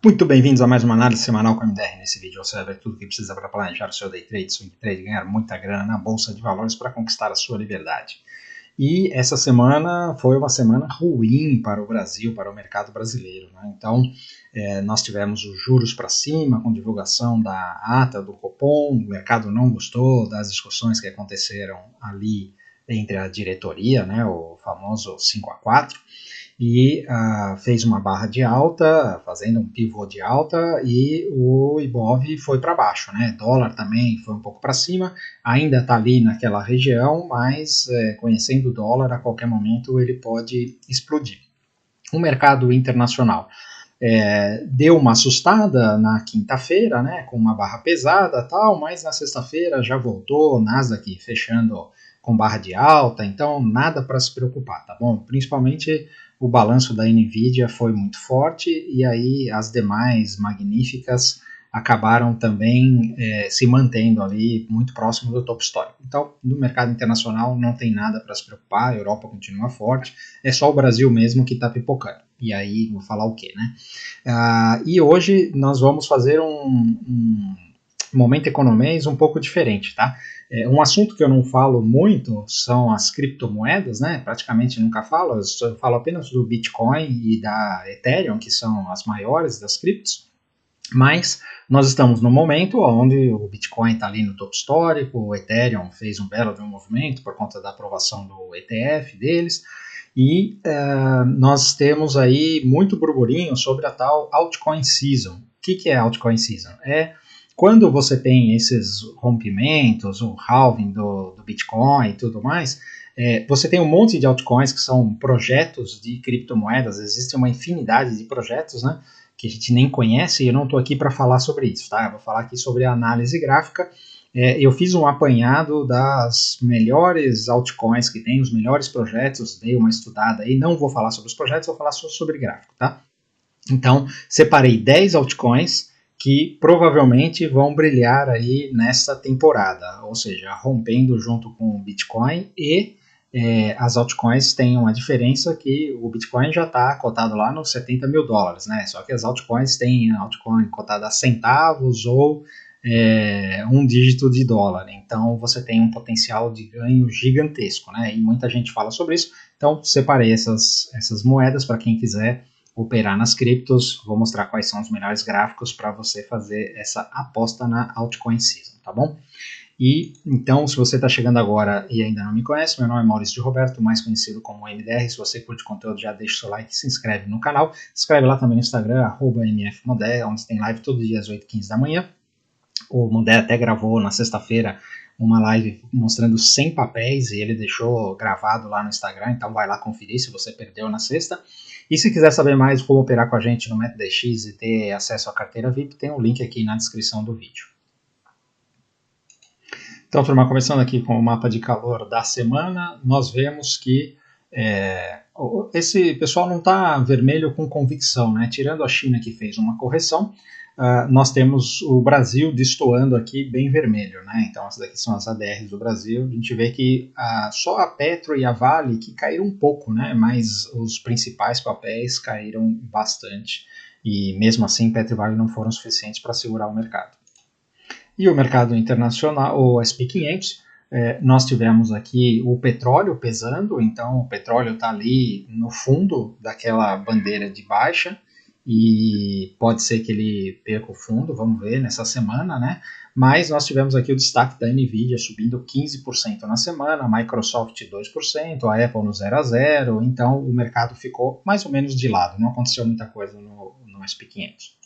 Muito bem-vindos a mais uma análise semanal com a MDR. Nesse vídeo você vai ver tudo o que precisa para planejar o seu day trade, swing trade, ganhar muita grana na bolsa de valores para conquistar a sua liberdade. E essa semana foi uma semana ruim para o Brasil, para o mercado brasileiro, né? Então, nós tivemos os juros para cima, com divulgação da ata do Copom, o mercado não gostou das discussões que aconteceram ali entre a diretoria, né, o famoso 5-4, e fez uma barra de alta, fazendo um pivô de alta, e o Ibov foi para baixo, né? Dólar também foi um pouco para cima, ainda está ali naquela região, mas conhecendo o dólar, a qualquer momento ele pode explodir. O mercado internacional deu uma assustada na quinta-feira, né, com uma barra pesada tal, mas na sexta-feira já voltou, Nasdaq fechando com barra de alta, então nada para se preocupar, tá bom? Principalmente o balanço da Nvidia foi muito forte e aí as demais magníficas acabaram também se mantendo ali muito próximo do topo histórico. Então, no mercado internacional não tem nada para se preocupar, a Europa continua forte, é só o Brasil mesmo que está pipocando. E aí, vou falar o quê, né? E hoje nós vamos fazer um momento economês um pouco diferente, tá? Um assunto que eu não falo muito são as criptomoedas, né? Praticamente nunca falo, eu falo apenas do Bitcoin e da Ethereum, que são as maiores das criptos, mas nós estamos no momento onde o Bitcoin está ali no topo histórico, o Ethereum fez um belo de um movimento por conta da aprovação do ETF deles, e nós temos aí muito burburinho sobre a tal altcoin season. O que é altcoin season? Quando você tem esses rompimentos, o halving do Bitcoin e tudo mais, você tem um monte de altcoins que são projetos de criptomoedas, existe uma infinidade de projetos, né, que a gente nem conhece, e eu não estou aqui para falar sobre isso, tá? Eu vou falar aqui sobre a análise gráfica. Eu fiz um apanhado das melhores altcoins que tem, os melhores projetos, dei uma estudada aí, não vou falar sobre os projetos, vou falar só sobre gráfico, tá? Então, separei 10 altcoins que provavelmente vão brilhar aí nesta temporada, ou seja, rompendo junto com o Bitcoin, e as altcoins têm uma diferença que o Bitcoin já está cotado lá nos 70 mil dólares, né? Só que as altcoins têm altcoin cotada a centavos ou um dígito de dólar, então você tem um potencial de ganho gigantesco, né? E muita gente fala sobre isso, então separei essas moedas para quem quiser operar nas criptos, vou mostrar quais são os melhores gráficos para você fazer essa aposta na altcoin season, tá bom? E então, se você está chegando agora e ainda não me conhece, meu nome é Maurício de Roberto, mais conhecido como MDR. Se você curte conteúdo, já deixa o seu like e se inscreve no canal. Se inscreve lá também no Instagram, @mfmodé, onde tem live todo dia às 8h15 da manhã. O Modé até gravou na sexta-feira uma live mostrando 100 papéis e ele deixou gravado lá no Instagram, então vai lá conferir se você perdeu na sexta. E se quiser saber mais como operar com a gente no MetaDX e ter acesso à carteira VIP, tem um link aqui na descrição do vídeo. Então, turma, começando aqui com o mapa de calor da semana, nós vemos que esse pessoal não está vermelho com convicção, né? Tirando a China que fez uma correção, nós temos o Brasil destoando aqui bem vermelho, né? Então essas daqui são as ADRs do Brasil. A gente vê que só a Petro e a Vale que caíram um pouco, né? Mas os principais papéis caíram bastante. E mesmo assim, Petro e Vale não foram suficientes para segurar o mercado. E o mercado internacional, o S&P 500, nós tivemos aqui o petróleo pesando, então o petróleo está ali no fundo daquela bandeira de baixa, e pode ser que ele perca o fundo, vamos ver nessa semana, né? Mas nós tivemos aqui o destaque da Nvidia subindo 15% na semana, a Microsoft 2%, a Apple no 0 a 0, então o mercado ficou mais ou menos de lado, não aconteceu muita coisa no S&P 500.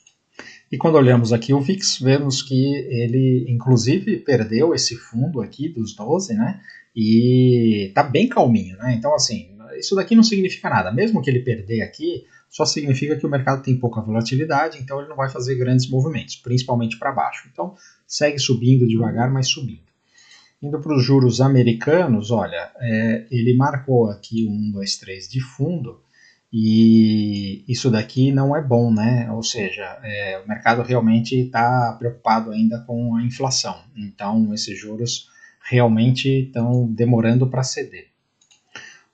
E quando olhamos aqui o VIX, vemos que ele inclusive perdeu esse fundo aqui dos 12, né? E tá bem calminho, né? Então assim, isso daqui não significa nada, mesmo que ele perder aqui, só significa que o mercado tem pouca volatilidade, então ele não vai fazer grandes movimentos, principalmente para baixo. Então segue subindo devagar, mas subindo. Indo para os juros americanos, olha, ele marcou aqui 1, 2, 3 de fundo, e isso daqui não é bom, né? Ou seja, o mercado realmente está preocupado ainda com a inflação, então esses juros realmente estão demorando para ceder.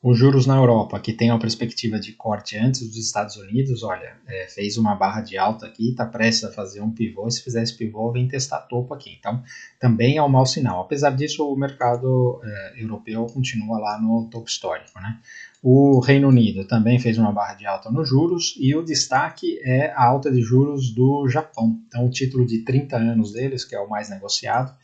Os juros na Europa, que tem uma perspectiva de corte antes dos Estados Unidos, olha, fez uma barra de alta aqui, está prestes a fazer um pivô, e se fizer esse pivô, vem testar topo aqui. Então, também é um mau sinal. Apesar disso, o mercado europeu continua lá no topo histórico, né? O Reino Unido também fez uma barra de alta nos juros, e o destaque é a alta de juros do Japão. Então, o título de 30 anos deles, que é o mais negociado,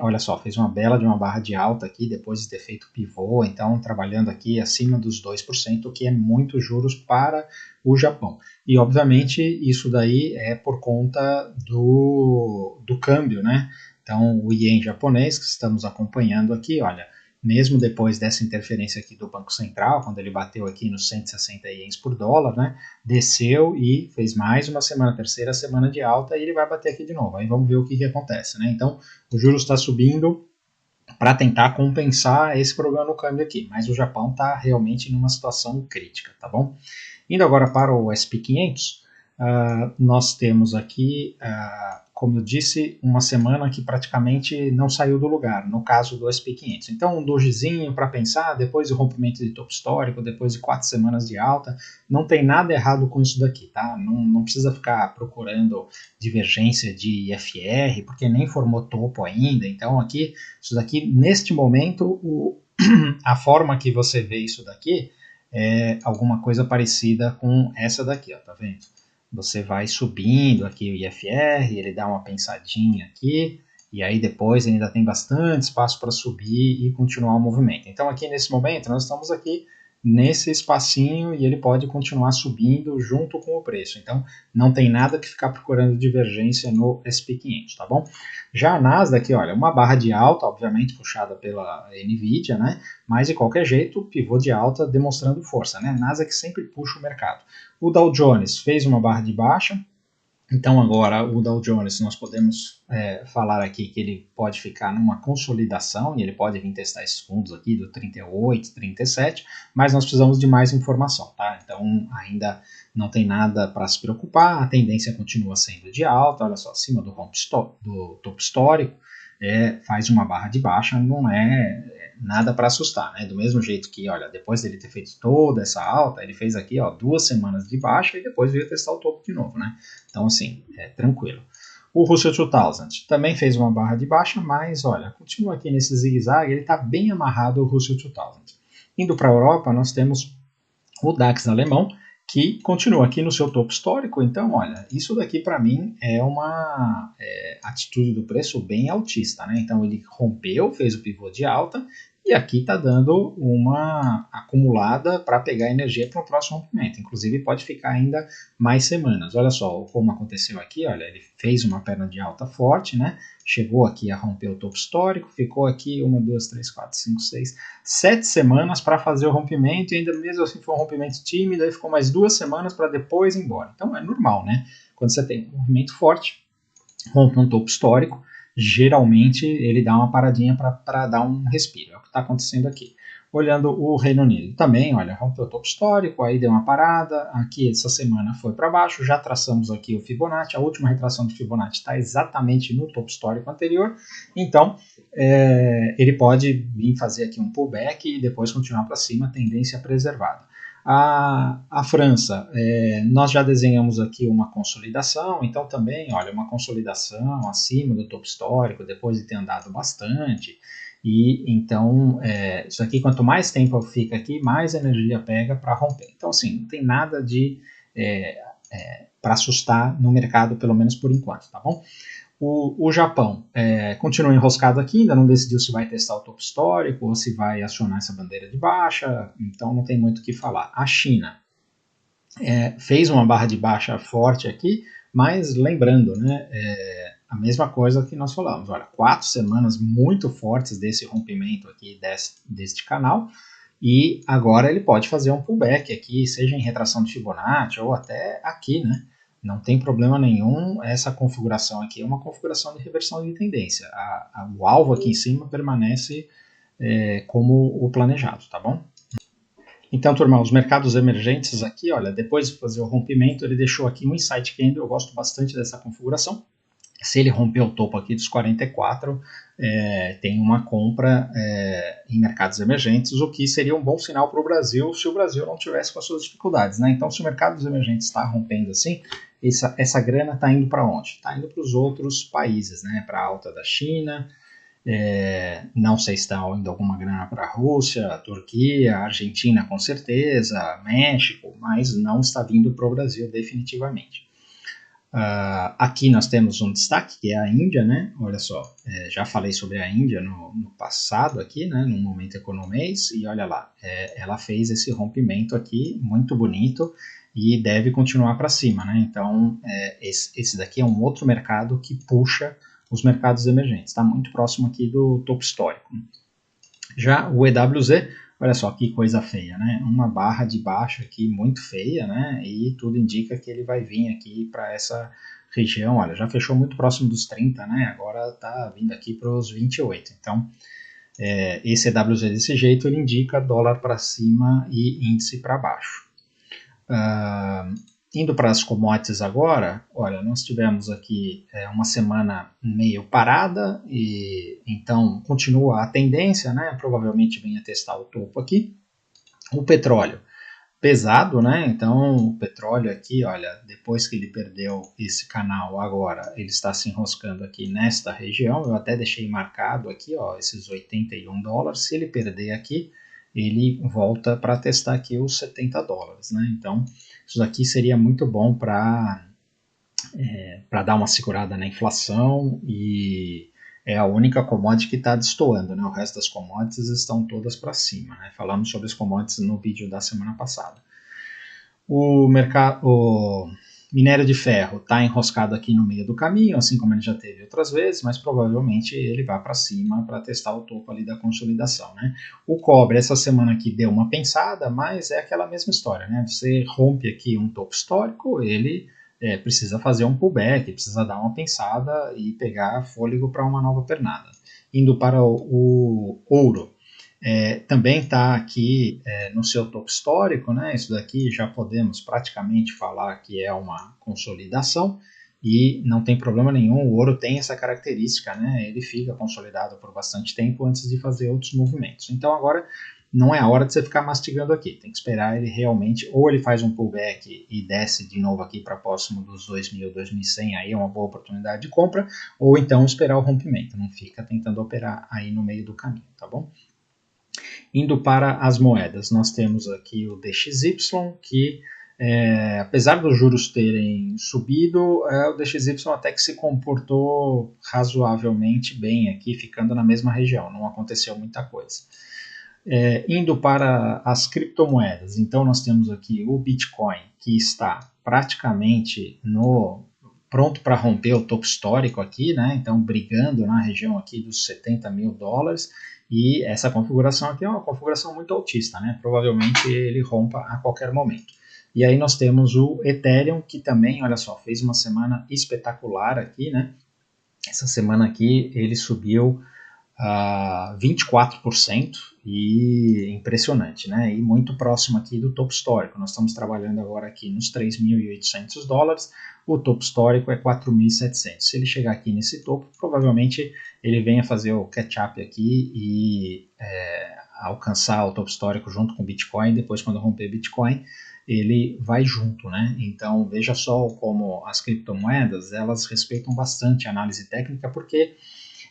olha só, fez uma bela de uma barra de alta aqui, depois de ter feito pivô, então trabalhando aqui acima dos 2%, o que é muito juros para o Japão. E obviamente isso daí é por conta do câmbio, né? Então o ien japonês que estamos acompanhando aqui, olha, mesmo depois dessa interferência aqui do Banco Central, quando ele bateu aqui nos 160 ienes por dólar, né, desceu e fez mais uma semana, terceira semana de alta, e ele vai bater aqui de novo. Aí vamos ver o que acontece, né? Então, o juros está subindo para tentar compensar esse problema no câmbio aqui, mas o Japão está realmente numa situação crítica, tá bom? Indo agora para o SP 500, nós temos aqui, como eu disse, uma semana que praticamente não saiu do lugar, no caso do SP 500. Então, um dogezinho para pensar, depois do rompimento de topo histórico, depois de 4 semanas de alta, não tem nada errado com isso daqui, tá? Não precisa ficar procurando divergência de IFR, porque nem formou topo ainda. Então, aqui, isso daqui, neste momento, a forma que você vê isso daqui é alguma coisa parecida com essa daqui, ó, tá vendo? Você vai subindo aqui o IFR, ele dá uma pensadinha aqui, e aí depois ainda tem bastante espaço para subir e continuar o movimento. Então aqui nesse momento nós estamos aqui nesse espacinho e ele pode continuar subindo junto com o preço. Então não tem nada que ficar procurando divergência no SP500, tá bom? Já a Nasdaq, olha, uma barra de alta, obviamente puxada pela Nvidia, né? Mas de qualquer jeito, pivô de alta demonstrando força, né? Nasdaq sempre puxa o mercado. O Dow Jones fez uma barra de baixa, então agora o Dow Jones nós podemos falar aqui que ele pode ficar numa consolidação e ele pode vir testar esses fundos aqui do 38, 37, mas nós precisamos de mais informação, tá? Então ainda não tem nada para se preocupar, a tendência continua sendo de alta, olha só, acima do topo histórico, faz uma barra de baixa, não é nada para assustar, né? Do mesmo jeito que, olha, depois dele ter feito toda essa alta, ele fez aqui, ó, 2 semanas de baixa e depois veio testar o topo de novo, né? Então, assim, tranquilo. O Russell 2000 também fez uma barra de baixa, mas, olha, continua aqui nesse zigue-zague, ele está bem amarrado ao Russell 2000. Indo para a Europa, nós temos o DAX alemão, que continua aqui no seu topo histórico. Então, olha, isso daqui para mim é uma atitude do preço bem altista, né? Então ele rompeu, fez o pivô de alta e aqui está dando uma acumulada para pegar energia para o próximo rompimento. Inclusive pode ficar ainda mais semanas. Olha só como aconteceu aqui, olha, ele fez uma perna de alta forte, né? Chegou aqui a romper o topo histórico, ficou aqui 1, 2, 3, 4, 5, 6, 7 semanas para fazer o rompimento e ainda mesmo assim foi um rompimento tímido, aí ficou mais 2 semanas para depois ir embora. Então é normal, né? Quando você tem um movimento forte, rompe um topo histórico, geralmente ele dá uma paradinha para dar um respiro. É o que está acontecendo aqui. Olhando o Reino Unido também, olha, rompeu o topo histórico, aí deu uma parada, aqui essa semana foi para baixo, já traçamos aqui o Fibonacci, a última retração de Fibonacci está exatamente no topo histórico anterior, então ele pode vir fazer aqui um pullback e depois continuar para cima, tendência preservada. A França, nós já desenhamos aqui uma consolidação, então também, olha, uma consolidação acima do topo histórico, depois de ter andado bastante, e então isso aqui, quanto mais tempo fica aqui, mais energia pega para romper. Então, assim, não tem nada de para assustar no mercado, pelo menos por enquanto, tá bom? O Japão continua enroscado aqui, ainda não decidiu se vai testar o topo histórico ou se vai acionar essa bandeira de baixa, então não tem muito o que falar. A China fez uma barra de baixa forte aqui, mas lembrando, né, a mesma coisa que nós falamos, olha, 4 semanas muito fortes desse rompimento aqui deste canal, e agora ele pode fazer um pullback aqui, seja em retração de Fibonacci ou até aqui, né? Não tem problema nenhum, essa configuração aqui é uma configuração de reversão de tendência. O alvo aqui em cima permanece como o planejado, tá bom? Então, turma, os mercados emergentes aqui, olha, depois de fazer o rompimento, ele deixou aqui um insight candle, eu gosto bastante dessa configuração. Se ele romper o topo aqui dos 44, tem uma compra em mercados emergentes, o que seria um bom sinal para o Brasil se o Brasil não tivesse com as suas dificuldades, né? Então, se o mercado emergentes está rompendo assim, essa grana está indo para onde? Está indo para os outros países, né? Para a alta da China, não sei se está indo alguma grana para a Rússia, Turquia, Argentina com certeza, México, mas não está vindo para o Brasil definitivamente. Aqui nós temos um destaque, que é a Índia, né? Olha só, já falei sobre a Índia no passado aqui, né? No Momento Economês, e olha lá, ela fez esse rompimento aqui, muito bonito, e deve continuar para cima, né? Então, esse daqui é um outro mercado que puxa os mercados emergentes, está muito próximo aqui do topo histórico. Já o EWZ, olha só que coisa feia, né? Uma barra de baixo aqui muito feia, né? E tudo indica que ele vai vir aqui para essa região. Olha, já fechou muito próximo dos 30, né? Agora está vindo aqui para os 28. Então, esse EWZ desse jeito, ele indica dólar para cima e índice para baixo. Indo para as commodities agora, olha, nós tivemos aqui uma semana meio parada, e então continua a tendência, né? Provavelmente venha testar o topo aqui. O petróleo, pesado, né? Então o petróleo aqui, olha, depois que ele perdeu esse canal agora, ele está se enroscando aqui nesta região. Eu até deixei marcado aqui, ó, esses 81 dólares. Se ele perder aqui, ele volta para testar aqui os 70 dólares, né? Então, isso daqui seria muito bom para dar uma segurada na inflação, e é a única commodity que está destoando, né? O resto das commodities estão todas para cima, né? Falamos sobre as commodities no vídeo da semana passada. O minério de ferro está enroscado aqui no meio do caminho, assim como ele já teve outras vezes, mas provavelmente ele vai para cima para testar o topo ali da consolidação, né? O cobre essa semana aqui deu uma pensada, mas é aquela mesma história, né? Você rompe aqui um topo histórico, ele precisa fazer um pullback, precisa dar uma pensada e pegar fôlego para uma nova pernada. Indo para o ouro, também está aqui no seu topo histórico, né? Isso daqui já podemos praticamente falar que é uma consolidação, e não tem problema nenhum. O ouro tem essa característica, né? Ele fica consolidado por bastante tempo antes de fazer outros movimentos. Então agora não é a hora de você ficar mastigando aqui, tem que esperar ele realmente, ou ele faz um pullback e desce de novo aqui para próximo dos 2.000, 2.100, aí é uma boa oportunidade de compra, ou então esperar o rompimento, não fica tentando operar aí no meio do caminho, tá bom? Indo para as moedas, nós temos aqui o DXY, que apesar dos juros terem subido, o DXY até que se comportou razoavelmente bem aqui, ficando na mesma região, não aconteceu muita coisa. Indo para as criptomoedas, então nós temos aqui o Bitcoin, que está praticamente pronto para romper o topo histórico aqui, né? Então brigando na região aqui dos 70 mil dólares, e essa configuração aqui é uma configuração muito altista, né? Provavelmente ele rompa a qualquer momento. E aí nós temos o Ethereum, que também, olha só, fez uma semana espetacular aqui, né? Essa semana aqui ele subiu 24%, e impressionante, né? E muito próximo aqui do topo histórico. Nós estamos trabalhando agora aqui nos 3.800 dólares, o topo histórico é 4.700. Se ele chegar aqui nesse topo, provavelmente ele venha fazer o catch-up aqui e alcançar o topo histórico junto com o Bitcoin. Depois, quando romper Bitcoin, ele vai junto, né? Então veja só como as criptomoedas, elas respeitam bastante a análise técnica, porque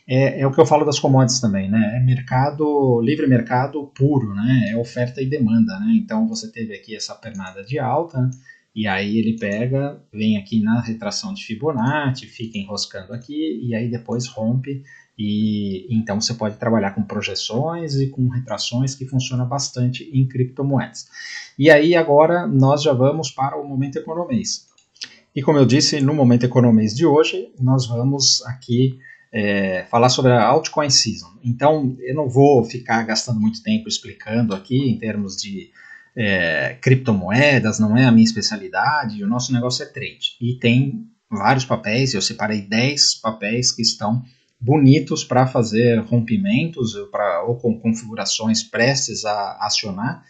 é o que eu falo das commodities também, né? É mercado, livre mercado puro, né? É oferta e demanda, né? Então você teve aqui essa pernada de alta, né? E aí ele pega, vem aqui na retração de Fibonacci, fica enroscando aqui, e aí depois rompe, e então você pode trabalhar com projeções e com retrações, que funciona bastante em criptomoedas. E aí agora nós já vamos para o Momento Economês. E como eu disse, no Momento Economês de hoje, nós vamos aqui falar sobre a Altcoin Season. Então, eu não vou ficar gastando muito tempo explicando aqui em termos de criptomoedas, não é a minha especialidade, o nosso negócio é trade. E tem vários papéis, eu separei 10 papéis que estão bonitos para fazer rompimentos ou com configurações prestes a acionar,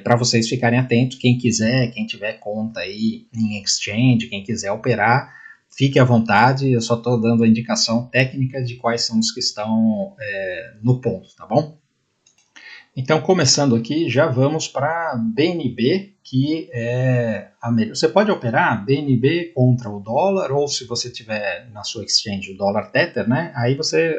para vocês ficarem atentos. Quem quiser, quem tiver conta aí em exchange, quem quiser operar, fique à vontade, eu só estou dando a indicação técnica de quais são os que estão no ponto, tá bom? Então, começando aqui, já vamos para BNB, que é a melhor. Você pode operar BNB contra o dólar, ou se você tiver na sua exchange o dólar Tether, né? Aí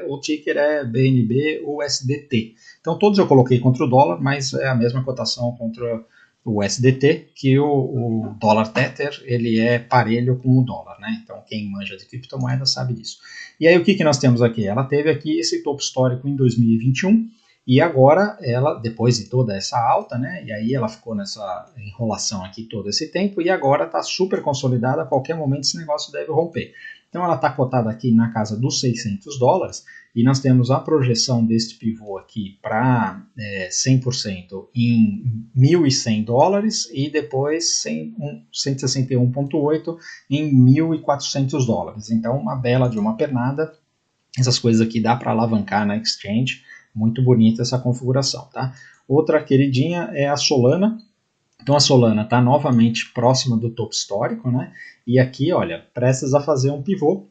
o ticker é BNB USDT. Então, todos eu coloquei contra o dólar, mas é a mesma cotação contra o USDT, que o dólar Tether, ele é parelho com o dólar, né? Então, quem manja de criptomoeda sabe disso. E aí, o que nós temos aqui? Ela teve aqui esse topo histórico em 2021, e agora ela, depois de toda essa alta, né, e aí ela ficou nessa enrolação aqui todo esse tempo, e agora está super consolidada, a qualquer momento esse negócio deve romper. Então ela está cotada aqui na casa dos $600, e nós temos a projeção deste pivô aqui para 100% em $1.100, e depois 161,8 em $1.400. Então uma bela de uma pernada, essas coisas aqui dá para alavancar na exchange. Muito bonita essa configuração, tá? Outra queridinha é a Solana. Então a Solana está novamente próxima do topo histórico, né? E aqui, olha, prestes a fazer um pivô.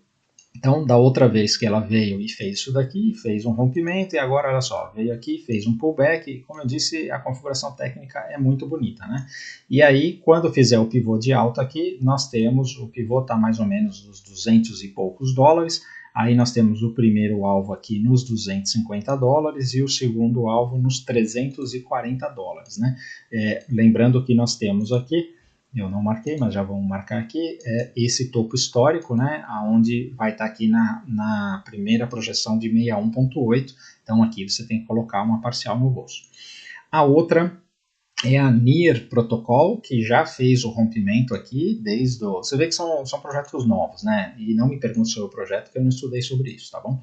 Então, da outra vez que ela veio e fez isso daqui, fez um rompimento, e agora, olha só, veio aqui, fez um pullback, e como eu disse, a configuração técnica é muito bonita, né? E aí, quando fizer o pivô de alta aqui, nós temos, o pivô está mais ou menos nos 200 e poucos dólares, aí nós temos o primeiro alvo aqui nos $250 e o segundo alvo nos $340, né? Lembrando que nós temos aqui, eu não marquei, mas já vamos marcar aqui, esse topo histórico, né, onde vai estar aqui na primeira projeção de 61,8, então aqui você tem que colocar uma parcial no bolso. A outra é a NIR Protocol, que já fez o rompimento aqui desde o... Você vê que são projetos novos, né, e não me pergunte sobre o projeto, que eu não estudei sobre isso, tá bom?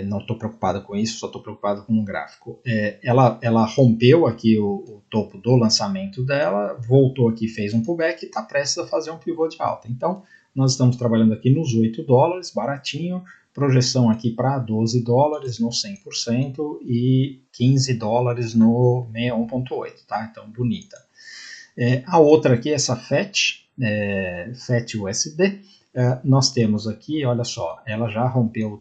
Não estou preocupado com isso, só estou preocupado com o gráfico. Ela rompeu aqui o topo do lançamento dela, voltou aqui, fez um pullback e está prestes a fazer um pivô de alta. Então, nós estamos trabalhando aqui nos $8, baratinho, projeção aqui para $12 no 100% e $15 no 61,8, tá? Então, bonita. A outra aqui, essa FET, FET USD, nós temos aqui, olha só, ela já rompeu o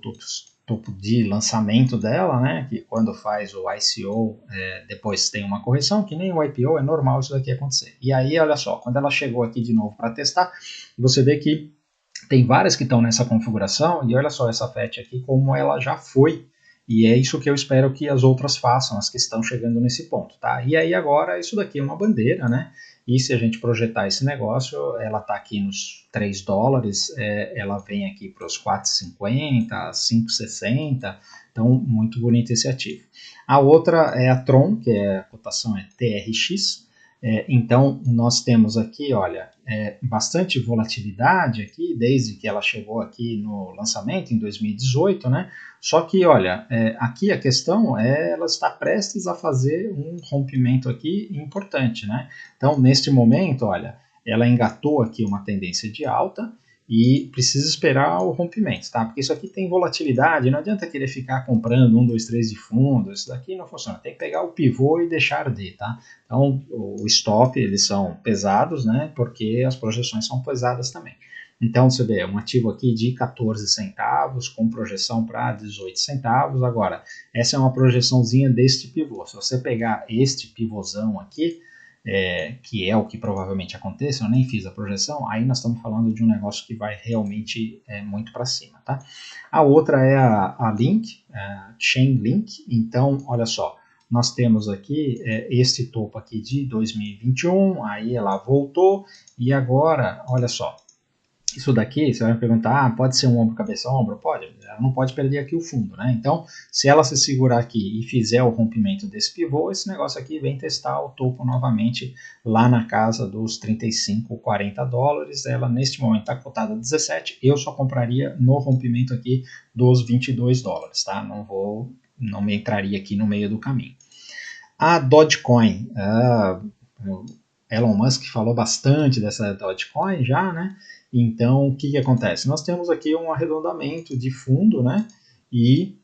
topo de lançamento dela, né, que quando faz o ICO, depois tem uma correção, que nem o IPO, é normal isso daqui acontecer. E aí, olha só, quando ela chegou aqui de novo para testar, você vê que tem várias que estão nessa configuração, e olha só essa FET aqui, como ela já foi, e é isso que eu espero que as outras façam, as que estão chegando nesse ponto, tá? E aí agora, isso daqui é uma bandeira, né? E se a gente projetar esse negócio, ela está aqui nos $3, ela vem aqui para os 4,50, 5,60, então muito bonito esse ativo. A outra é a Tron, que a cotação é TRX, então nós temos aqui, olha, bastante volatilidade aqui, desde que ela chegou aqui no lançamento em 2018, né? Só que, olha, aqui a questão ela está prestes a fazer um rompimento aqui importante, né? Então, neste momento, olha, ela engatou aqui uma tendência de alta e precisa esperar o rompimento, tá? Porque isso aqui tem volatilidade, não adianta querer ficar comprando 1, 2, 3 de fundo, isso daqui não funciona, tem que pegar o pivô e deixar de, tá? Então, o stop, eles são pesados, né? Porque as projeções são pesadas também. Então, você vê, um ativo aqui de 14 centavos, com projeção para 18 centavos. Agora, essa é uma projeçãozinha deste pivô. Se você pegar este pivôzão aqui, que é o que provavelmente aconteça, eu nem fiz a projeção, aí nós estamos falando de um negócio que vai realmente muito para cima, tá? A outra é a Link, Chainlink. Então, olha só, nós temos aqui este topo aqui de 2021, aí ela voltou, e agora, olha só, isso daqui, você vai me perguntar, pode ser um ombro, cabeça, ombro? Pode, ela não pode perder aqui o fundo, né? Então, se ela se segurar aqui e fizer o rompimento desse pivô, esse negócio aqui vem testar o topo novamente lá na casa dos 35, 40 dólares. Ela neste momento está cotada a 17, eu só compraria no rompimento aqui dos 22 dólares, tá? Não me entraria aqui no meio do caminho. A Dogecoin, Elon Musk falou bastante dessa Dogecoin já, né? Então, o que acontece? Nós temos aqui um arredondamento de fundo, né? e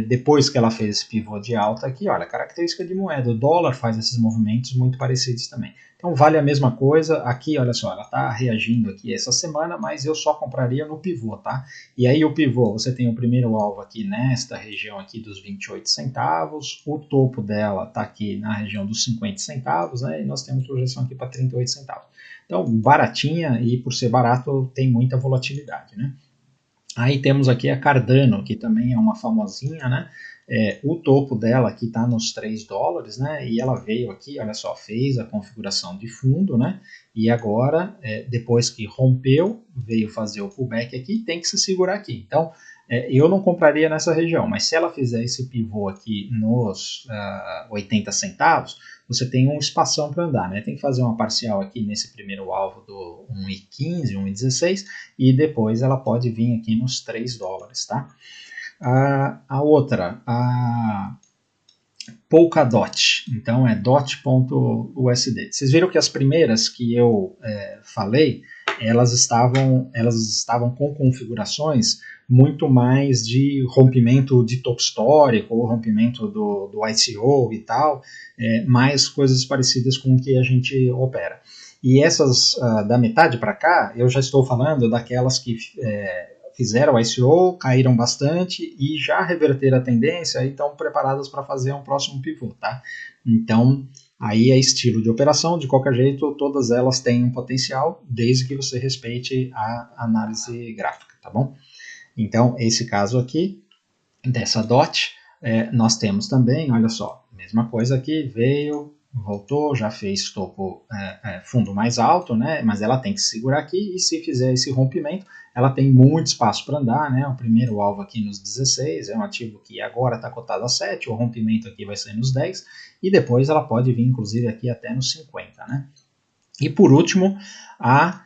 depois que ela fez esse pivô de alta aqui, olha, característica de moeda, o dólar faz esses movimentos muito parecidos também. Então vale a mesma coisa, aqui olha só, ela está reagindo aqui essa semana, mas eu só compraria no pivô, tá? E aí o pivô, você tem o primeiro alvo aqui nesta região aqui dos 28 centavos, o topo dela está aqui na região dos 50 centavos, né? E nós temos projeção aqui para 38 centavos. Então baratinha, e por ser barato tem muita volatilidade, né? Aí temos aqui a Cardano, que também é uma famosinha, né? O topo dela aqui está nos 3 dólares, né? E ela veio aqui, olha só, fez a configuração de fundo, né? E agora, depois que rompeu, veio fazer o pullback aqui, tem que se segurar aqui. Então, eu não compraria nessa região, mas se ela fizer esse pivô aqui nos 80 centavos, você tem um espação para andar, né? Tem que fazer uma parcial aqui nesse primeiro alvo do 1,15, 1,16 e depois ela pode vir aqui nos 3 dólares, tá? A outra, a Polkadot, então é dot.usd. Vocês viram que as primeiras que eu falei, elas estavam com configurações muito mais de rompimento de topo histórico, ou rompimento do ICO e tal, mais coisas parecidas com o que a gente opera. E essas da metade para cá, eu já estou falando daquelas que fizeram ICO, caíram bastante e já reverteram a tendência e estão preparadas para fazer um próximo pivô, tá? Então, aí é estilo de operação, de qualquer jeito, todas elas têm um potencial, desde que você respeite a análise gráfica, tá bom? Então, esse caso aqui, dessa DOT, nós temos também, olha só, mesma coisa aqui, veio, voltou, já fez topo fundo mais alto, né? Mas ela tem que segurar aqui e se fizer esse rompimento, ela tem muito espaço para andar, né? O primeiro alvo aqui nos 16, é um ativo que agora está cotado a 7, o rompimento aqui vai ser nos 10, e depois ela pode vir, inclusive, aqui até nos 50, né? E por último, a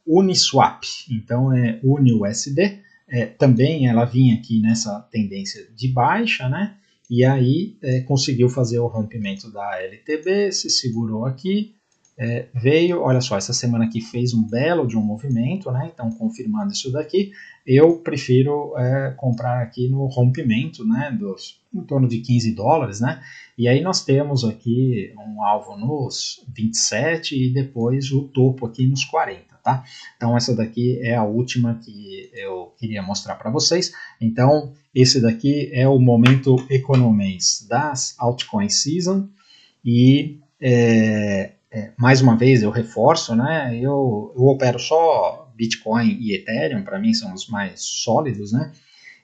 Uniswap, então é UniUSD, também ela vinha aqui nessa tendência de baixa, né? E aí conseguiu fazer o rompimento da LTB, se segurou aqui, veio, olha só, essa semana aqui fez um belo de um movimento, né? Então confirmando isso daqui, eu prefiro comprar aqui no rompimento, né? Em torno de 15 dólares, né? E aí nós temos aqui um alvo nos 27 e depois o topo aqui nos 40, tá? Então essa daqui é a última que eu queria mostrar para vocês. Então esse daqui é o momento economês das altcoins season e mais uma vez eu reforço, né? Eu opero só Bitcoin e Ethereum, para mim são os mais sólidos, né?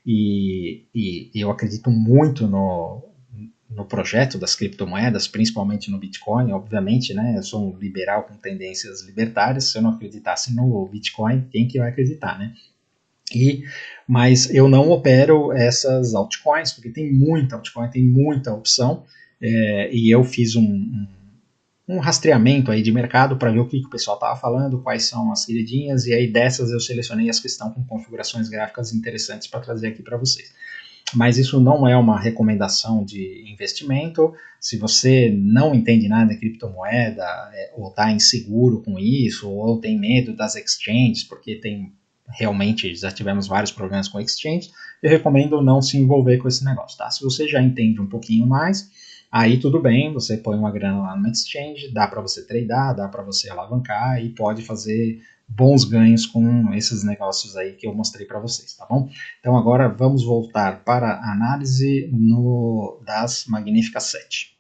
E eu acredito muito no projeto das criptomoedas, principalmente no Bitcoin, obviamente, né? Eu sou um liberal com tendências libertárias, se eu não acreditasse no Bitcoin, quem que vai acreditar, né? Mas eu não opero essas altcoins, porque tem muita altcoin, tem muita opção, e eu fiz um rastreamento aí de mercado para ver o que o pessoal estava falando, quais são as queridinhas, e aí dessas eu selecionei as que estão com configurações gráficas interessantes para trazer aqui para vocês. Mas isso não é uma recomendação de investimento. Se você não entende nada de criptomoeda, ou está inseguro com isso, ou tem medo das exchanges, porque realmente já tivemos vários problemas com exchange, eu recomendo não se envolver com esse negócio, tá? Se você já entende um pouquinho mais, aí tudo bem, você põe uma grana lá no exchange, dá para você tradear, dá para você alavancar e pode fazer bons ganhos com esses negócios aí que eu mostrei para vocês, tá bom? Então agora vamos voltar para a análise das Magníficas 7.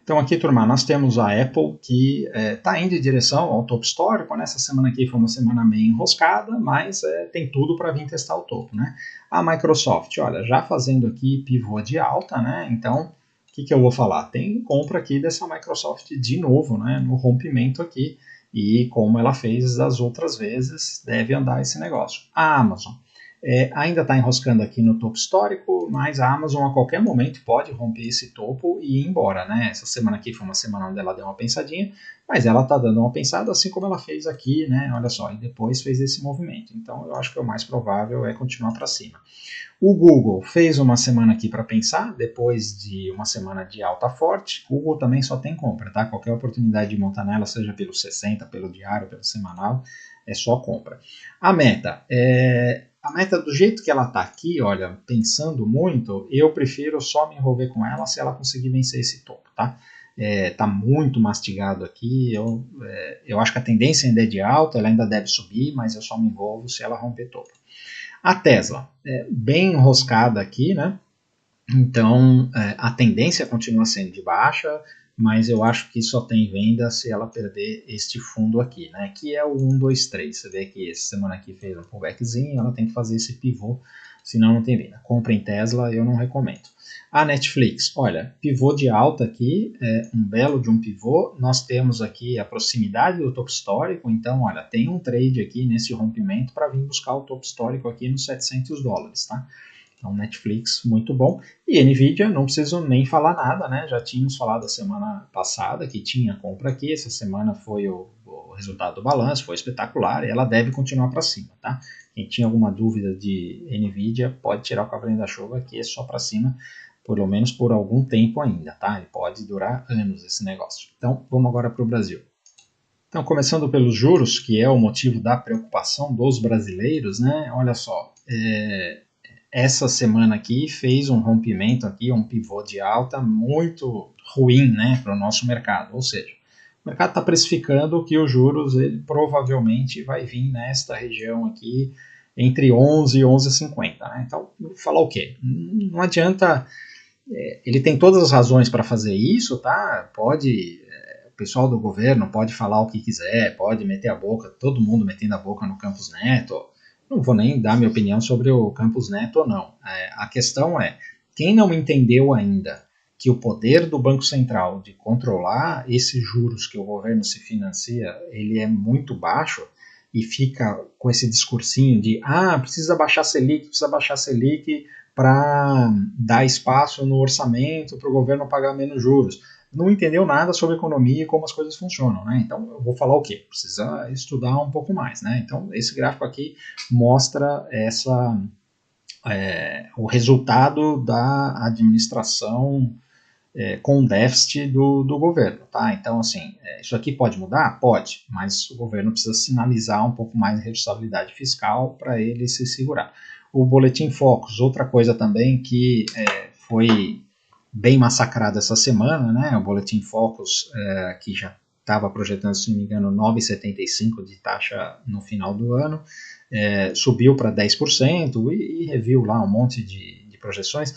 Então aqui, turma, nós temos a Apple que está indo em direção ao topo histórico, né? Essa semana aqui foi uma semana meio enroscada, mas tem tudo para vir testar o topo, né? A Microsoft, olha, já fazendo aqui pivô de alta, né? Então, o que eu vou falar? Tem compra aqui dessa Microsoft de novo, né? No rompimento aqui, e como ela fez das outras vezes, deve andar esse negócio. A Amazon ainda está enroscando aqui no topo histórico, mas a Amazon a qualquer momento pode romper esse topo e ir embora, né? Essa semana aqui foi uma semana onde ela deu uma pensadinha, mas ela está dando uma pensada assim como ela fez aqui, né? Olha só, e depois fez esse movimento. Então eu acho que o mais provável é continuar para cima. O Google fez uma semana aqui para pensar, depois de uma semana de alta forte. O Google também só tem compra, tá? Qualquer oportunidade de montar nela, seja pelo 60, pelo diário, pelo semanal, é só compra. A Meta, a meta do jeito que ela está aqui, olha, pensando muito, eu prefiro só me envolver com ela se ela conseguir vencer esse topo, tá? Tá muito mastigado aqui, eu acho que a tendência ainda é de alta, ela ainda deve subir, mas eu só me envolvo se ela romper topo. A Tesla, bem enroscada aqui, né? Então, a tendência continua sendo de baixa, mas eu acho que só tem venda se ela perder este fundo aqui, né? Que é o 1, 2, 3. Você vê que essa semana aqui fez um pullbackzinho, ela tem que fazer esse pivô, senão não tem venda. Compra em Tesla, eu não recomendo. A Netflix, olha, pivô de alta aqui, um belo de um pivô. Nós temos aqui a proximidade do topo histórico, então, olha, tem um trade aqui nesse rompimento para vir buscar o topo histórico aqui nos $700, tá? Então, Netflix, muito bom. E Nvidia, não preciso nem falar nada, né? Já tínhamos falado a semana passada que tinha compra aqui. Essa semana foi o resultado do balanço, foi espetacular e ela deve continuar para cima, tá? Quem tinha alguma dúvida de Nvidia pode tirar o cavalinho da chuva, que é só para cima, pelo menos por algum tempo ainda, tá? Ele pode durar anos esse negócio. Então, vamos agora para o Brasil. Então, começando pelos juros, que é o motivo da preocupação dos brasileiros, né? Olha só, essa semana aqui fez um rompimento aqui, um pivô de alta muito ruim, né, para o nosso mercado. Ou seja, o mercado está precificando que os juros ele provavelmente vai vir nesta região aqui entre 11 e 11,50. Né? Então, falar o quê? Não adianta, ele tem todas as razões para fazer isso, tá? O pessoal do governo pode falar o que quiser, pode meter a boca, todo mundo metendo a boca no Campos Neto. Não vou nem dar minha opinião sobre o Campos Neto ou não. A questão é, quem não entendeu ainda que o poder do Banco Central de controlar esses juros que o governo se financia, ele é muito baixo e fica com esse discursinho de precisa baixar Selic para dar espaço no orçamento para o governo pagar menos juros. Não entendeu nada sobre economia e como as coisas funcionam, né? Então, eu vou falar o quê? Precisa estudar um pouco mais, né? Então, esse gráfico aqui mostra o resultado da administração com déficit do governo, tá? Então, assim, isso aqui pode mudar? Pode, mas o governo precisa sinalizar um pouco mais de responsabilidade fiscal para ele se segurar. O Boletim Focus, outra coisa também que foi bem massacrado essa semana, né? O Boletim Focus, que já estava projetando, se não me engano, 9,75 de taxa no final do ano, subiu para 10% e reviu lá um monte de projeções.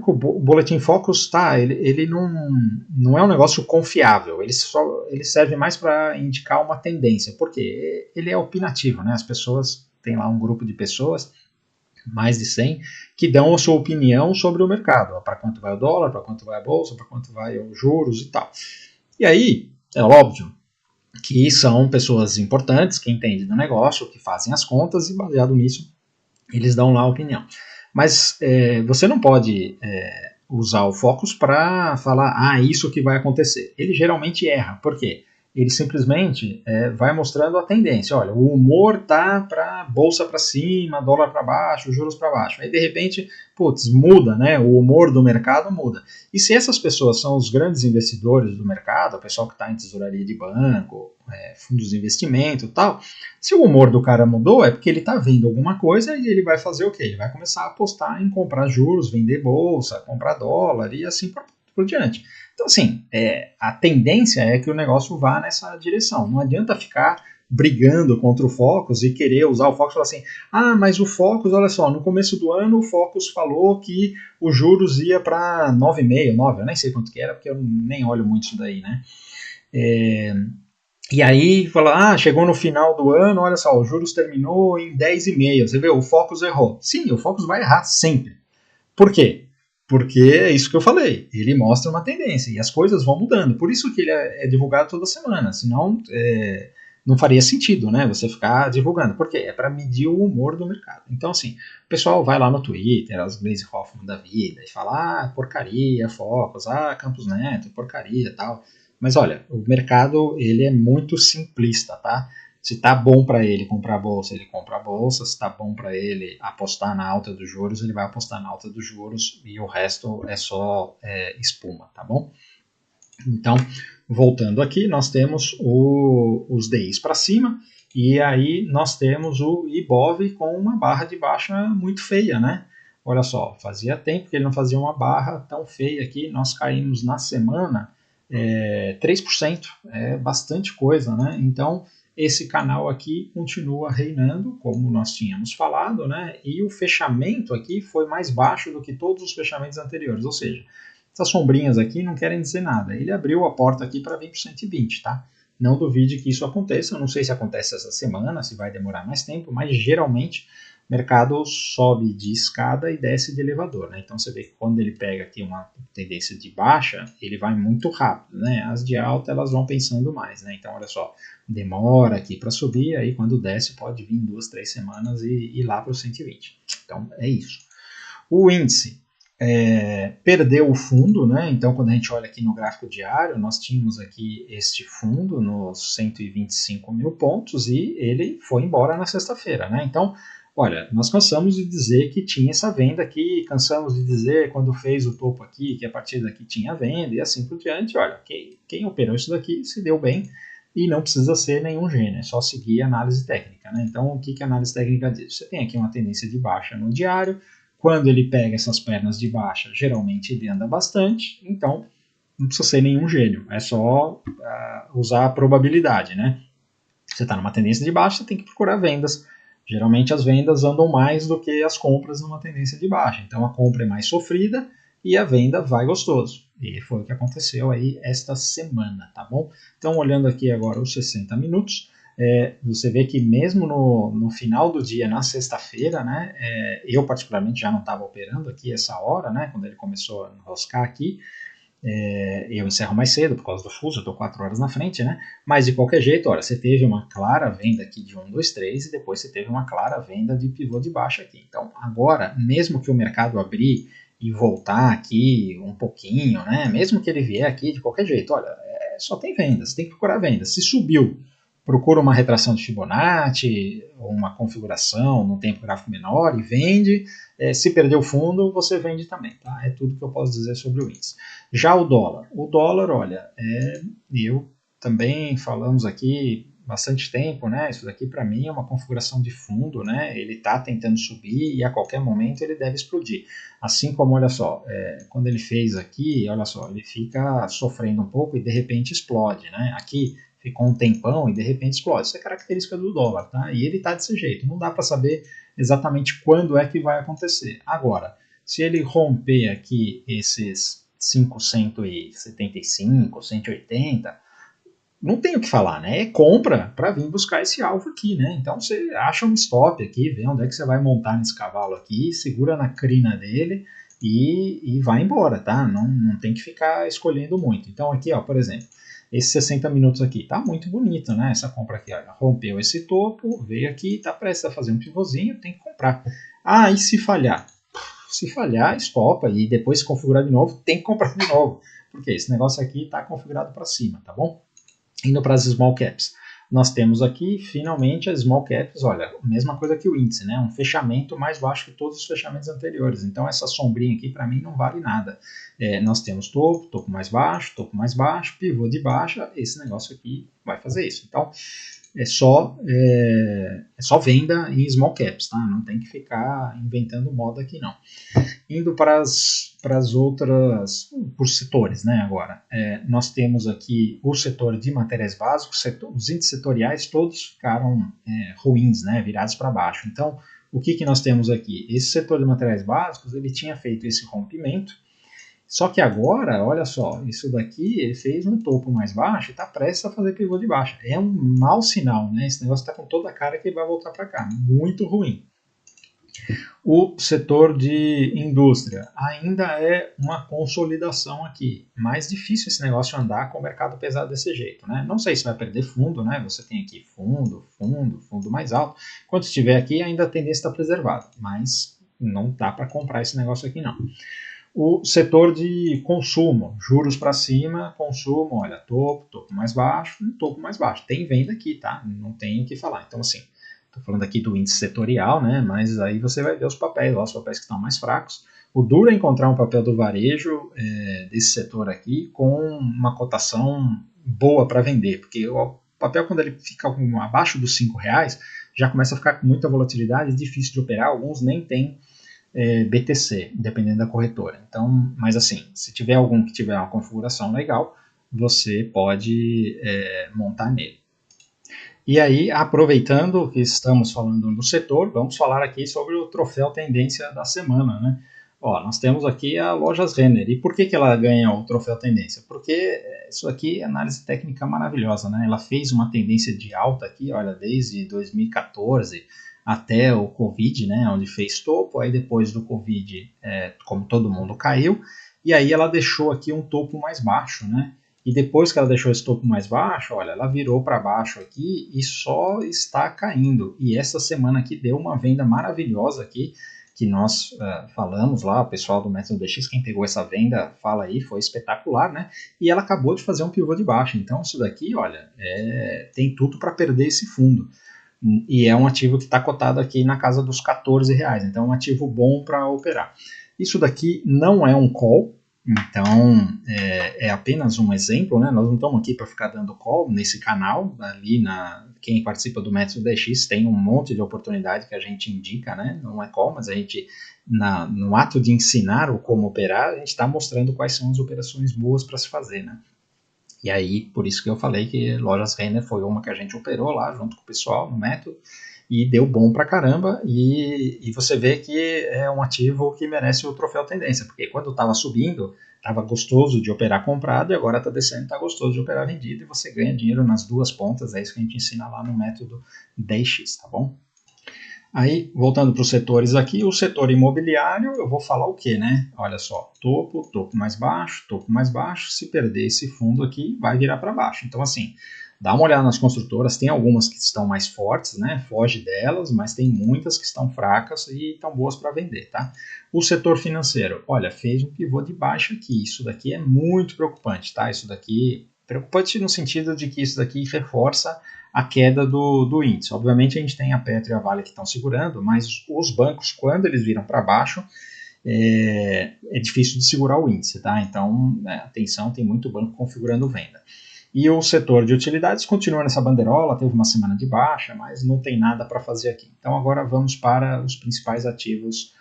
O Boletim Focus, ele não é um negócio confiável, ele serve mais para indicar uma tendência, porque ele é opinativo, né? As pessoas, tem lá um grupo de pessoas, mais de 100, que dão a sua opinião sobre o mercado, para quanto vai o dólar, para quanto vai a bolsa, para quanto vai os juros e tal. E aí, é óbvio que são pessoas importantes, que entendem do negócio, que fazem as contas e baseado nisso, eles dão lá a opinião. Mas você não pode usar o Focus para falar, isso que vai acontecer. Ele geralmente erra. Por quê? Ele simplesmente vai mostrando a tendência. Olha, o humor tá para bolsa para cima, dólar para baixo, juros para baixo. Aí de repente, muda, né? O humor do mercado muda. E se essas pessoas são os grandes investidores do mercado, o pessoal que está em tesouraria de banco, fundos de investimento e tal, se o humor do cara mudou, é porque ele está vendo alguma coisa e ele vai fazer o quê? Ele vai começar a apostar em comprar juros, vender bolsa, comprar dólar e assim por diante. Então, assim, a tendência é que o negócio vá nessa direção. Não adianta ficar brigando contra o Focus e querer usar o Focus e falar assim, mas o Focus, olha só, no começo do ano o Focus falou que os juros ia para 9,5, 9, eu nem sei quanto que era, porque eu nem olho muito isso daí, né? E aí fala, chegou no final do ano, olha só, os juros terminou em 10,5. Você vê, o Focus errou. Sim, o Focus vai errar sempre. Por quê? Porque é isso que eu falei, ele mostra uma tendência e as coisas vão mudando. Por isso que ele é divulgado toda semana, senão não faria sentido, né? Você ficar divulgando. Por quê? É para medir o humor do mercado. Então, assim, o pessoal vai lá no Twitter, as Glaze Hoffman da vida, e fala, porcaria, Focus, Campos Neto, porcaria e tal. Mas olha, o mercado ele é muito simplista, tá? Se tá bom para ele comprar bolsa, ele compra a bolsa. Se tá bom para ele apostar na alta dos juros, ele vai apostar na alta dos juros e o resto é só espuma, tá bom? Então, voltando aqui, nós temos os DIs para cima E aí nós temos o Ibov com uma barra de baixa muito feia, né? Olha só, fazia tempo que ele não fazia uma barra tão feia aqui, nós caímos na semana 3%, é bastante coisa, né? Então, esse canal aqui continua reinando, como nós tínhamos falado, né? E o fechamento aqui foi mais baixo do que todos os fechamentos anteriores, ou seja, essas sombrinhas aqui não querem dizer nada. Ele abriu a porta aqui para vir para 120, tá? Não duvide que isso aconteça, eu não sei se acontece essa semana, se vai demorar mais tempo, mas geralmente o mercado sobe de escada e desce de elevador, né? Então você vê que quando ele pega aqui uma tendência de baixa, ele vai muito rápido, né? As de alta elas vão pensando mais, né? Então olha só, demora aqui para subir, aí quando desce pode vir 2, 3 semanas e ir lá para os 120. Então é isso. O índice perdeu o fundo, né? Então quando a gente olha aqui no gráfico diário, nós tínhamos aqui este fundo nos 125 mil pontos e ele foi embora na sexta-feira, né? Então, olha, nós cansamos de dizer que tinha essa venda aqui, cansamos de dizer quando fez o topo aqui que a partir daqui tinha venda e assim por diante. Olha, quem operou isso daqui se deu bem e não precisa ser nenhum gênio, é só seguir a análise técnica, né? Então, o que a análise técnica diz? Você tem aqui uma tendência de baixa no diário. Quando ele pega essas pernas de baixa, geralmente ele anda bastante, então não precisa ser nenhum gênio, é só usar a probabilidade, né? Você está numa tendência de baixa, você tem que procurar vendas. Geralmente as vendas andam mais do que as compras numa tendência de baixa, então a compra é mais sofrida e a venda vai gostoso. E foi o que aconteceu aí esta semana, tá bom? Então olhando aqui agora os 60 minutos, você vê que mesmo no final do dia, na sexta-feira, né, eu particularmente já não estava operando aqui essa hora, né, quando ele começou a enroscar aqui, eu encerro mais cedo por causa do fuso, eu estou 4 horas na frente, né, mas de qualquer jeito, olha, você teve uma clara venda aqui de 1, 2, 3 e depois você teve uma clara venda de pivô de baixa aqui. Então agora, mesmo que o mercado abrir e voltar aqui um pouquinho, né, mesmo que ele vier aqui de qualquer jeito, olha, só tem vendas, tem que procurar vendas. Se subiu, procura uma retração de Fibonacci, ou uma configuração num tempo gráfico menor e vende. Se perder o fundo, você vende também. Tá? É tudo que eu posso dizer sobre o índice. Já o dólar, olha, eu também falamos aqui bastante tempo, né? Isso daqui para mim é uma configuração de fundo, né? Ele está tentando subir e a qualquer momento ele deve explodir. Assim como, olha só, quando ele fez aqui, olha só, ele fica sofrendo um pouco e de repente explode, né? Aqui ficou um tempão e de repente explode. Isso é característica do dólar, tá? E ele está desse jeito. Não dá para saber exatamente quando é que vai acontecer. Agora, se ele romper aqui esses 575, 180, não tem o que falar, né? É compra para vir buscar esse alvo aqui, né? Então você acha um stop aqui, vê onde é que você vai montar nesse cavalo aqui, segura na crina dele e vai embora, tá? Não tem que ficar escolhendo muito. Então aqui, ó, por exemplo, esse 60 minutos aqui, tá muito bonito, né? Essa compra aqui, olha, rompeu esse topo, veio aqui, tá prestes a fazer um pivôzinho, tem que comprar. Ah, e se falhar? Se falhar, estopa e depois se configurar de novo, tem que comprar de novo. Porque esse negócio aqui tá configurado para cima, tá bom? Indo para as small caps. Nós temos aqui, finalmente, as small caps, olha, mesma coisa que o índice, né? Um fechamento mais baixo que todos os fechamentos anteriores. Então, essa sombrinha aqui, para mim, não vale nada. Nós temos topo mais baixo, pivô de baixa, esse negócio aqui vai fazer isso. Então, é só venda em small caps, tá? Não tem que ficar inventando moda aqui, não. Indo para as outras, por setores, né, agora. Nós temos aqui o setor de materiais básicos, os índices setoriais todos ficaram ruins, né, virados para baixo. Então, o que nós temos aqui? Esse setor de materiais básicos, ele tinha feito esse rompimento, só que agora, olha só, isso daqui ele fez um topo mais baixo e está prestes a fazer pivô de baixa. É um mau sinal, né? Esse negócio está com toda a cara que ele vai voltar para cá. Muito ruim. O setor de indústria ainda é uma consolidação aqui. Mais difícil esse negócio andar com o mercado pesado desse jeito, né? Não sei se vai perder fundo, né? Você tem aqui fundo mais alto. Quando estiver aqui, ainda a tendência está preservada, mas não dá para comprar esse negócio aqui não. O setor de consumo, juros para cima, consumo, olha, topo mais baixo, topo mais baixo. Tem venda aqui, tá? Não tem o que falar. Então, assim, estou falando aqui do índice setorial, né? Mas aí você vai ver os papéis, os papéis que estão mais fracos. O duro é encontrar um papel do varejo desse setor aqui com uma cotação boa para vender, porque papel quando ele fica abaixo dos R$ 5, já começa a ficar com muita volatilidade, difícil de operar, alguns nem tem BTC, dependendo da corretora. Então, mas assim, se tiver algum que tiver uma configuração legal, você pode montar nele. E aí, aproveitando que estamos falando do setor, vamos falar aqui sobre o troféu tendência da semana, né? Ó, nós temos aqui a Lojas Renner. E por que ela ganha o troféu tendência? Porque isso aqui é análise técnica maravilhosa, né? Ela fez uma tendência de alta aqui, olha, desde 2014 até o Covid, né? Onde fez topo, aí depois do Covid, como todo mundo caiu, e aí ela deixou aqui um topo mais baixo, né? E depois que ela deixou esse topo mais baixo, olha, ela virou para baixo aqui e só está caindo. E essa semana aqui deu uma venda maravilhosa aqui, que nós falamos lá, o pessoal do Método DX, quem pegou essa venda, fala aí, foi espetacular, né? E ela acabou de fazer um pivô de baixa. Então isso daqui, olha, tem tudo para perder esse fundo. E é um ativo que está cotado aqui na casa dos R$ 14. Então é um ativo bom para operar. Isso daqui não é um call, então é apenas um exemplo, né? Nós não estamos aqui para ficar dando call nesse canal. Ali quem participa do Método DX tem um monte de oportunidade que a gente indica, né? Não é call, mas a gente no ato de ensinar o como operar, a gente está mostrando quais são as operações boas para se fazer, né? E aí, por isso que eu falei que Lojas Renner foi uma que a gente operou lá junto com o pessoal no método e deu bom pra caramba, e você vê que é um ativo que merece o troféu tendência, porque quando estava subindo, estava gostoso de operar comprado, e agora está descendo, está gostoso de operar vendido, e você ganha dinheiro nas duas pontas, é isso que a gente ensina lá no método DX, tá bom? Aí, voltando para os setores aqui, o setor imobiliário, eu vou falar o que, né? Olha só, topo mais baixo, se perder esse fundo aqui, vai virar para baixo. Então, assim, dá uma olhada nas construtoras, tem algumas que estão mais fortes, né? Foge delas, mas tem muitas que estão fracas e estão boas para vender, tá? O setor financeiro, olha, fez um pivô de baixa aqui, isso daqui é muito preocupante, tá? Isso daqui, preocupante no sentido de que isso daqui reforça a queda do índice. Obviamente a gente tem a Petro e a Vale que estão segurando, mas os bancos, quando eles viram para baixo, é difícil de segurar o índice, tá? Então, atenção, tem muito banco configurando venda. E o setor de utilidades continua nessa banderola, teve uma semana de baixa, mas não tem nada para fazer aqui. Então agora vamos para os principais ativos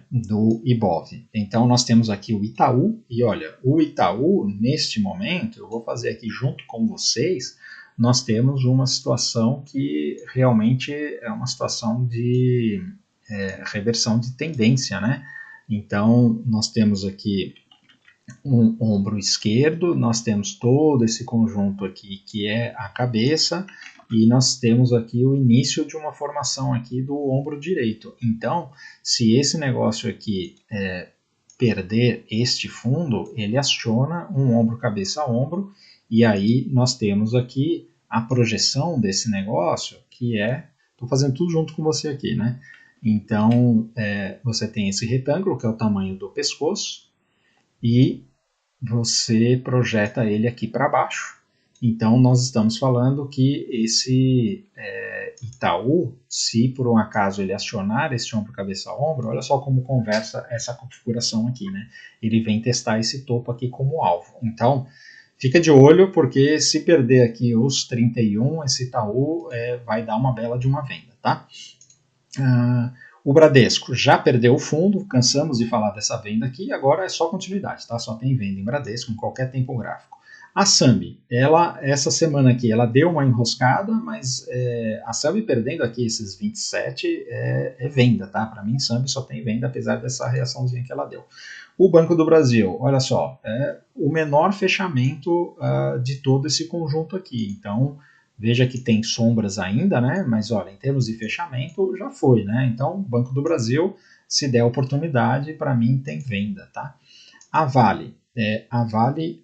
do IBOV. Então nós temos aqui o Itaú, e olha, o Itaú, neste momento, eu vou fazer aqui junto com vocês, nós temos uma situação que realmente é uma situação de reversão de tendência, né? Então, nós temos aqui um ombro esquerdo, nós temos todo esse conjunto aqui que é a cabeça, e nós temos aqui o início de uma formação aqui do ombro direito. Então, se esse negócio aqui perder este fundo, ele aciona um ombro, cabeça a ombro, e aí nós temos aqui a projeção desse negócio, que estou fazendo tudo junto com você aqui, né? Então, você tem esse retângulo, que é o tamanho do pescoço, e você projeta ele aqui para baixo. Então, nós estamos falando que esse Itaú, se por um acaso ele acionar esse ombro, cabeça a ombro, olha só como conversa essa configuração aqui, né? Ele vem testar esse topo aqui como alvo. Então, fica de olho, porque se perder aqui os 31, esse Itaú vai dar uma bela de uma venda, tá? O Bradesco já perdeu o fundo, cansamos de falar dessa venda aqui, agora é só continuidade, tá? Só tem venda em Bradesco em qualquer tempo gráfico. A Sambi, essa semana aqui, ela deu uma enroscada, mas a Sambi perdendo aqui esses 27 é venda, tá? Para mim, Sambi só tem venda, apesar dessa reaçãozinha que ela deu. O Banco do Brasil, olha só, é o menor fechamento de todo esse conjunto aqui. Então, veja que tem sombras ainda, né? Mas olha, em termos de fechamento, já foi, né? Então, Banco do Brasil, se der oportunidade, para mim tem venda, tá? A Vale,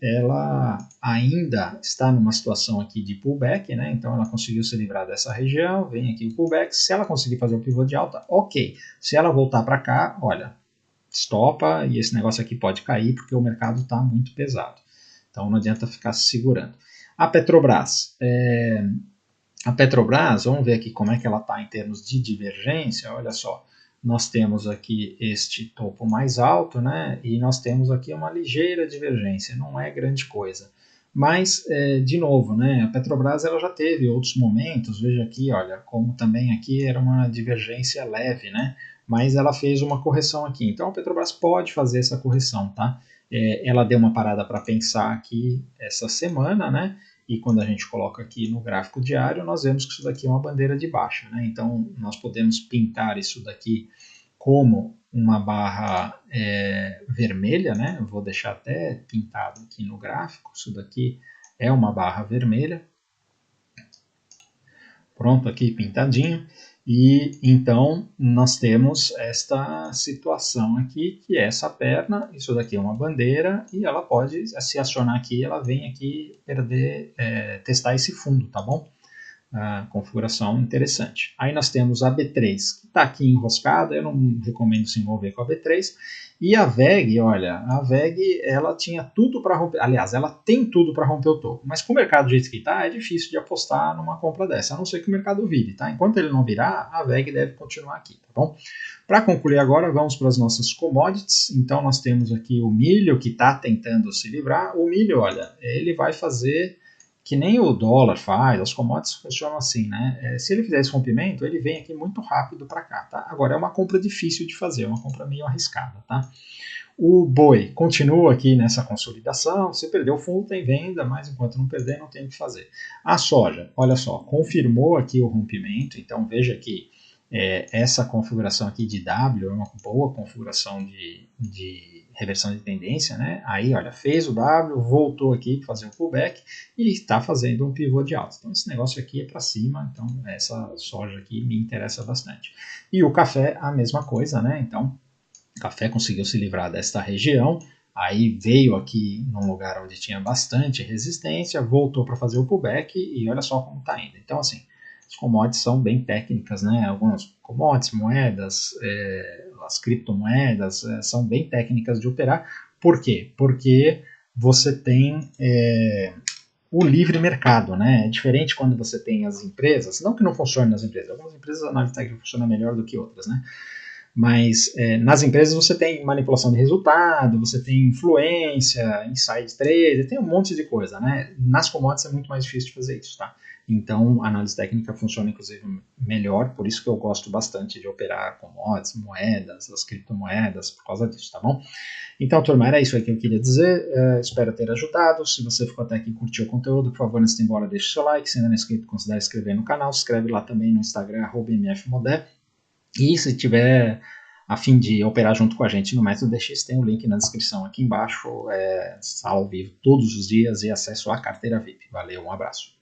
ela ainda está numa situação aqui de pullback, né? Então ela conseguiu se livrar dessa região, vem aqui o pullback. Se ela conseguir fazer o pivô de alta, ok. Se ela voltar para cá, olha, estopa e esse negócio aqui pode cair porque o mercado está muito pesado. Então não adianta ficar se segurando. A Petrobras, vamos ver aqui como é que ela está em termos de divergência. Olha só, nós temos aqui este topo mais alto, né? E nós temos aqui uma ligeira divergência, não é grande coisa. Mas, de novo, né, a Petrobras ela já teve outros momentos, veja aqui, olha, como também aqui era uma divergência leve, né, mas ela fez uma correção aqui. Então a Petrobras pode fazer essa correção, tá? Ela deu uma parada para pensar aqui essa semana, né? E quando a gente coloca aqui no gráfico diário, nós vemos que isso daqui é uma bandeira de baixa, né? Então nós podemos pintar isso daqui como uma barra vermelha, né? Eu vou deixar até pintado aqui no gráfico, isso daqui é uma barra vermelha. Pronto, aqui pintadinho. E então nós temos esta situação aqui, que é essa perna, isso daqui é uma bandeira, e ela pode se acionar aqui, ela vem aqui testar esse fundo, tá bom? A configuração interessante. Aí nós temos a B3, que está aqui enroscada, eu não recomendo se envolver com a B3. E a VEG, olha, a VEG ela tinha tudo para romper, aliás, ela tem tudo para romper o topo, mas com o mercado do jeito que está, é difícil de apostar numa compra dessa, a não ser que o mercado vire, tá? Enquanto ele não virar, a VEG deve continuar aqui, tá bom? Para concluir agora, vamos para as nossas commodities. Então nós temos aqui o milho que está tentando se livrar. O milho, olha, ele vai fazer que nem o dólar faz, as commodities funcionam assim, né? Se ele fizer esse rompimento, ele vem aqui muito rápido para cá, tá? Agora é uma compra difícil de fazer, é uma compra meio arriscada, tá? O boi continua aqui nessa consolidação, se perder o fundo tem venda, mas enquanto não perder não tem o que fazer. A soja, olha só, confirmou aqui o rompimento, então veja que essa configuração aqui de W é uma boa configuração de reversão de tendência, né? Aí, olha, fez o W, voltou aqui para fazer um pullback e está fazendo um pivô de alta. Então, esse negócio aqui é para cima, então essa soja aqui me interessa bastante. E o café, a mesma coisa, né? Então, o café conseguiu se livrar desta região, aí veio aqui num lugar onde tinha bastante resistência, voltou para fazer o pullback e olha só como está indo. Então, assim, as commodities são bem técnicas, né? Algumas commodities, moedas, as criptomoedas são bem técnicas de operar. Por quê? Porque você tem o livre mercado, né? É diferente quando você tem as empresas, não que não funcione nas empresas, algumas empresas a análise técnica funciona melhor do que outras, né? Mas nas empresas você tem manipulação de resultado, você tem influência, inside trade, tem um monte de coisa, né? Nas commodities é muito mais difícil de fazer isso, tá? Então a análise técnica funciona inclusive melhor, por isso que eu gosto bastante de operar commodities, moedas, as criptomoedas, por causa disso, tá bom? Então, turma, era isso aí que eu queria dizer. Espero ter ajudado. Se você ficou até aqui e curtiu o conteúdo, por favor, antes de ir embora, deixe seu like. Se ainda não é inscrito, considere inscrever no canal. Se inscreve lá também no Instagram, @mfmodé. E se tiver a fim de operar junto com a gente no Método DX, tem o link na descrição aqui embaixo, sala ao vivo todos os dias e acesso à carteira VIP. Valeu, um abraço.